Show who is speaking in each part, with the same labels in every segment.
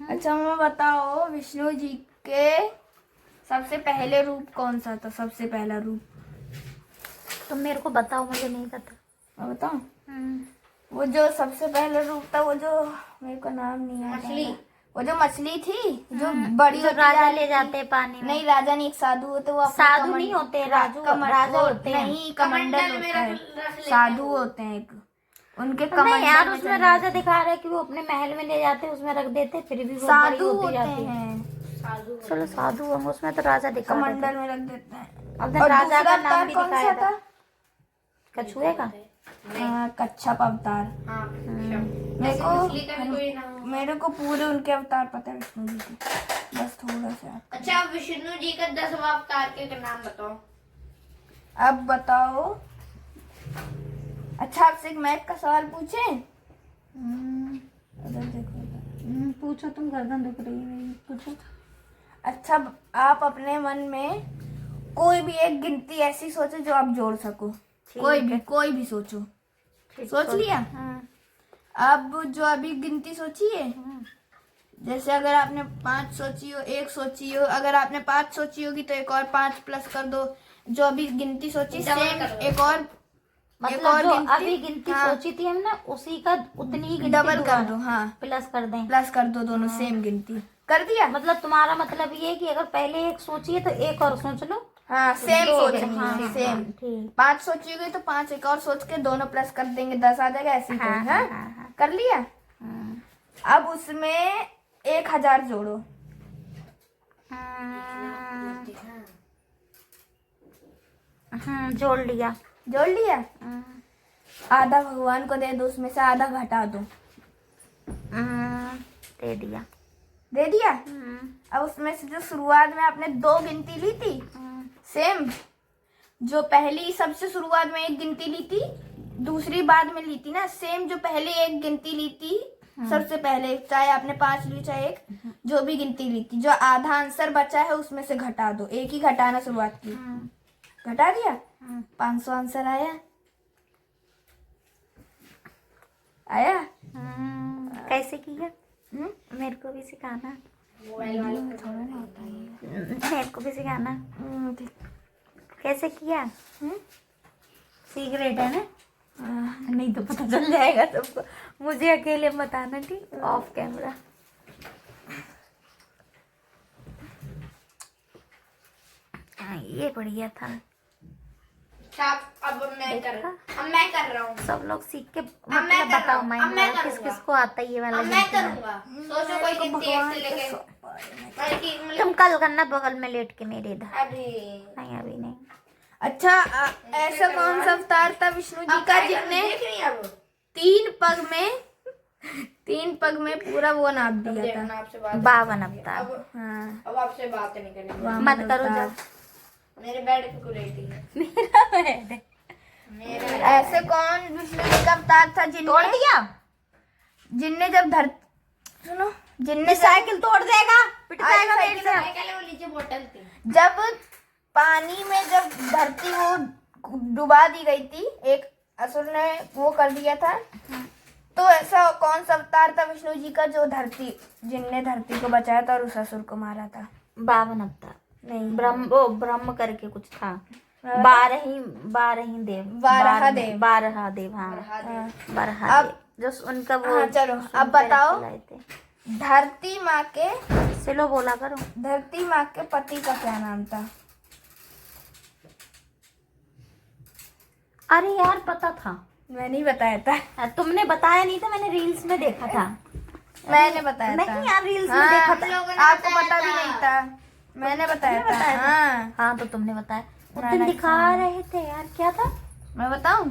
Speaker 1: अच्छा मैं बताओ, विष्णु जी के सबसे पहले रूप कौन सा था? सबसे पहला रूप
Speaker 2: तुम मेरे को बताओ, मुझे नहीं पता।
Speaker 1: मैं बताऊं? वो जो सबसे पहला रूप था, वो जो मेरे को नाम नहीं याद आ रहा। वो जो मछली थी, जो बड़ी
Speaker 2: जो
Speaker 1: होती
Speaker 2: राजा
Speaker 1: जा रही
Speaker 2: ले
Speaker 1: थी।
Speaker 2: जाते हैं पानी में।
Speaker 1: नहीं, राजा नहीं, एक साधु होते, वो अपने
Speaker 2: साधु नहीं होते, राजा होते हैं।
Speaker 1: नहीं, कमंडल होता है। साधु होते हैं एक, उनके
Speaker 2: तो नहीं यार,
Speaker 1: कमंडल में
Speaker 2: उसमें
Speaker 1: चले
Speaker 2: राजा
Speaker 1: जाते हैं।
Speaker 2: दिखा रहा है कि वो अपने महल में ले जाते, उसमें रख देते, फिर भी वो बड़ी
Speaker 1: साधु
Speaker 2: होती
Speaker 1: होते
Speaker 2: जाती है।
Speaker 1: हैं,
Speaker 2: चलो साधु होंगे, उसमें तो राजा दिखा रहे थे।
Speaker 1: कमंडल में रख देते हैं।
Speaker 2: अब
Speaker 1: और
Speaker 2: राजा
Speaker 1: दूसरा
Speaker 2: का नाम
Speaker 1: अवतार
Speaker 2: भी
Speaker 1: कौन
Speaker 2: दिखाया
Speaker 1: सा
Speaker 2: था।
Speaker 1: था?
Speaker 2: कछुए का।
Speaker 1: हाँ, कच्छप अवतार। मेरे को पूरे उनके अवतार पता है विष्णु जी के, बस थोड़ा सा।
Speaker 3: अच्छा, विष्णु जी का 10वां अवतार के नाम बताओ।
Speaker 1: अब बताओ। अच्छा, आपसे एक मैथ का सवाल पूछे? अगर देखो
Speaker 2: पूछो, तुम गर्दन दुख रही है मेरी, पूछो।
Speaker 1: अच्छा, आप अपने मन में कोई भी एक गिनती ऐसी सोचो जो आप जोड़ सको। कोई भी सोचो। सोच लिया? अब जो अभी गिनती सोची है, जैसे अगर आपने 5 सोची हो, 1 सोची हो, अगर आपने 5 सोची होगी तो एक और 5 प्लस कर दो। जो अभी गिनती सोची, सेम एक और
Speaker 2: मतलब जो अभी गिनती सोची थी हमने, उसी का उतनी ही गिनती
Speaker 1: डबल कर दो। हाँ,
Speaker 2: प्लस कर दें।
Speaker 1: प्लस कर दो, दोनों सेम गिनती कर दिया।
Speaker 2: मतलब तुम्हारा मतलब ये है कि अगर पहले एक सोची है तो एक और सोच लो।
Speaker 1: हाँ, सेम
Speaker 2: दो
Speaker 1: सोचनी
Speaker 2: हाँ,
Speaker 1: है,
Speaker 2: हाँ,
Speaker 1: सेम।
Speaker 2: ठीक।
Speaker 1: 5 सोची होगी तो 5 एक और सोच के दोनों प्लस कर देंगे, 10 आ जाएगा। ऐसे ही
Speaker 2: हाँ,
Speaker 1: करेंगे,
Speaker 2: हाँ,
Speaker 1: हाँ?
Speaker 2: हाँ।
Speaker 1: कर लिया। अब उसमें 1000 जोड़ो।
Speaker 2: जोड़ लिया।
Speaker 1: जोड़ लिया। आधा भगवान को दे दो, उसमें से आधा घटा दो।
Speaker 2: दे दिया।
Speaker 1: दे दिया। अब उसमें से जो शुरुआत में आपने 2 गिनती ली थी, सेम जो पहली सबसे शुरुआत में एक गिनती ली थी, दूसरी बाद में ली थी ना, सेम जो पहले एक गिनती ली थी सबसे पहले, चाहे आपने 5 ली चाहे 1, जो भी गिनती ली थी, जो आधा आंसर बचा है उसमें से घटा दो। एक ही घटाना शुरुआत की। घटा दिया। 500 आंसर आया। आया।
Speaker 2: कैसे किया? मेरे को भी सिखाना। मेरे को भी सिखाना। कैसे किया? सीक्रेट है ना? नहीं तो पता चल जाएगा सबको। मुझे अकेले बताना, ठीक? Of camera. ये बढ़िया था।
Speaker 3: अब मैं कर रहा हूँ।
Speaker 2: सब लोग सीख के
Speaker 3: मैं
Speaker 2: मतलब
Speaker 3: कर रहा
Speaker 2: बताओ,
Speaker 3: हूँ।
Speaker 2: माइंड
Speaker 3: मैं
Speaker 2: वाला किस
Speaker 3: करूँगा।
Speaker 2: किस को आता है ये वाला
Speaker 3: अब मैं
Speaker 2: गिनती?
Speaker 3: करूँगा। सोचो कोई गिनती एक से लेके
Speaker 2: तुम कल करना बगल में लेट के मेरे इधर।
Speaker 3: अभी
Speaker 2: नहीं, अभी नहीं।
Speaker 1: अच्छा, ऐसा कौन सा अवतार था विष्णु जी का जिसने
Speaker 3: देख रही है अब
Speaker 1: 3 पग में पूरा वो नाप दिया था?
Speaker 3: आपसे बात
Speaker 2: 52 अवतार।
Speaker 1: हाँ,
Speaker 3: अब आपसे बात नहीं करेंगे।
Speaker 1: वामन
Speaker 2: मत करो
Speaker 1: अवतार।
Speaker 2: जब।
Speaker 3: मेरे बेड पे कुरेटी है।
Speaker 2: मेरा बेड है।
Speaker 3: मेरे
Speaker 1: ऐसे कौन विष्णु जी का अवतार था
Speaker 2: तोड़ दिया।
Speaker 1: जिनने जब सुनो, जिनने
Speaker 2: साइकिल तोड़ देगा, पिट
Speaker 1: आई
Speaker 2: जाएगा मेरे से।
Speaker 3: पहले वो नीचे बोतल थी।
Speaker 1: जब पानी में जब धरती वो डुबा दी गई थी, एक असुर ने वो कर दिया था, तो ऐसा कौन सा अवतार था विष्णु जी का जो जिनने धरती को बचाया था और उस असुर को मारा था?
Speaker 2: 52 अवतार
Speaker 1: नहीं,
Speaker 2: ब्रह्म करके कुछ था। 12 ही देव।
Speaker 1: 12 देव।
Speaker 2: 12 देव, हाँ। 12
Speaker 1: अब
Speaker 2: देव जो उनका वो।
Speaker 1: हाँ, चलो अब बताओ।
Speaker 2: लाए थे।
Speaker 1: धरती माँ के
Speaker 2: चलो बोला करो।
Speaker 1: धरती माँ के पति का क्या नाम था?
Speaker 2: अरे यार, पता था।
Speaker 1: मैंने नहीं बताया था।
Speaker 2: तुमने बताया नहीं था, मैंने रील्स में देखा था।
Speaker 1: मैंने बताया था।
Speaker 2: नहीं यार, रील्स में
Speaker 1: हाँ,
Speaker 2: देखा था।
Speaker 1: आपको पता भी नहीं था। मैंने बताया था। हाँ,
Speaker 2: हाँ, तो तुमने बताया। उस
Speaker 1: मैंने
Speaker 2: दिन दिखा रहे थे यार, क्या था?
Speaker 1: मैं बताऊं?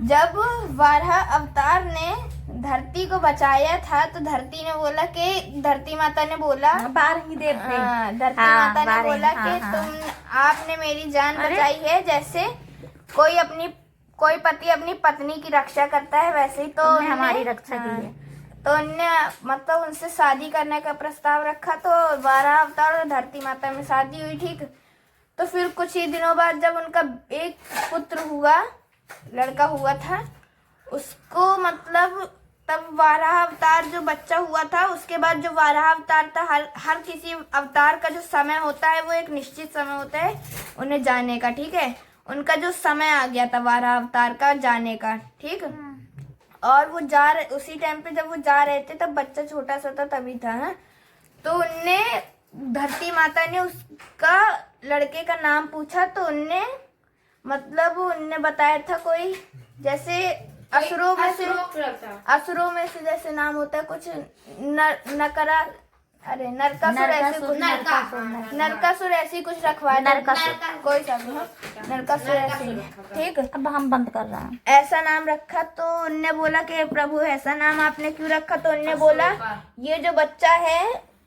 Speaker 1: जब 12 अवतार ने धरती को बचाया था, तो धरती ने बोला कि धरती माता ने बोला,
Speaker 2: 12 ही देव थे।
Speaker 1: धरती
Speaker 2: हाँ,
Speaker 1: माता ने
Speaker 2: 12
Speaker 1: बोला
Speaker 2: हाँ,
Speaker 1: कि
Speaker 2: हाँ।
Speaker 1: आपने मेरी जान बचाई है, जैसे कोई पति अपनी पत्नी की रक्षा करता है, वैसे ही तो
Speaker 2: तुमने हमारी रक्षा की है।
Speaker 1: तो उनने मतलब उनसे शादी करने का प्रस्ताव रखा, तो 12 अवतार और धरती माता में शादी हुई, ठीक। तो फिर कुछ ही दिनों बाद जब उनका एक पुत्र हुआ, लड़का हुआ था, उसको मतलब तब वाराह अवतार जो बच्चा हुआ था, उसके बाद जो वाराह अवतार था, हर किसी अवतार का जो समय होता है वो एक निश्चित समय होता है उन्हें जाने का, ठीक है। उनका जो समय आ गया था वाराह अवतार का जाने का, ठीक। और वो उसी टाइम पे जब वो जा रहे थे तब बच्चा छोटा सा था, तभी था, हाँ? तो उनने धरती माता ने उसका लड़के का नाम पूछा, तो उनने मतलब उनने बताया था कोई, जैसे असुरों में से जैसे नाम होता है कुछ नरकासुर ऐसे कुछ, नरकासुर ऐसी कुछ रखवाया, कोई सा भी, हाँ? नरकासुर ऐसे, ठीक।
Speaker 2: अब हम बंद कर रहे हैं।
Speaker 1: ऐसा नाम रखा, तो उनने बोला कि प्रभु ऐसा नाम आपने क्यों रखा? तो उनने बोला ये जो बच्चा है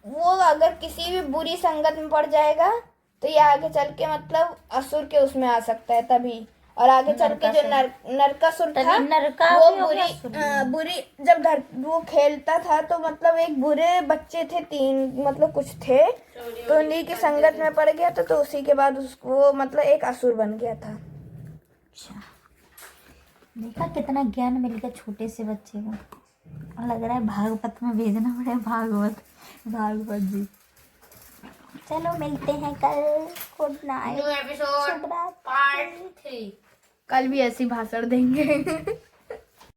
Speaker 1: वो अगर किसी भी बुरी संगत में पड़ जाएगा तो ये आगे चल के मतलब असुर के उसमें आ सकता है तभी। और आगे चल के जो नरकासुर था वो बुरी जब वो खेलता था तो मतलब एक बुरे बच्चे थे, 3 मतलब कुछ थे, तो उन्हीं की संगत में पड़ गया तो उसी के बाद उसको मतलब एक असुर बन गया था।
Speaker 2: अच्छा, देखा कितना ज्ञान मिल गया छोटे से बच्चे को। लग रहा है भागवत में भेजना पड़ेगा, भागवत जी। चलो मिलते हैं कल। गुड नाइट,
Speaker 3: न्यू एपिसोड
Speaker 2: शुभ रात्रि।
Speaker 3: पार्ट 3।
Speaker 1: कल भी ऐसी भाषण देंगे।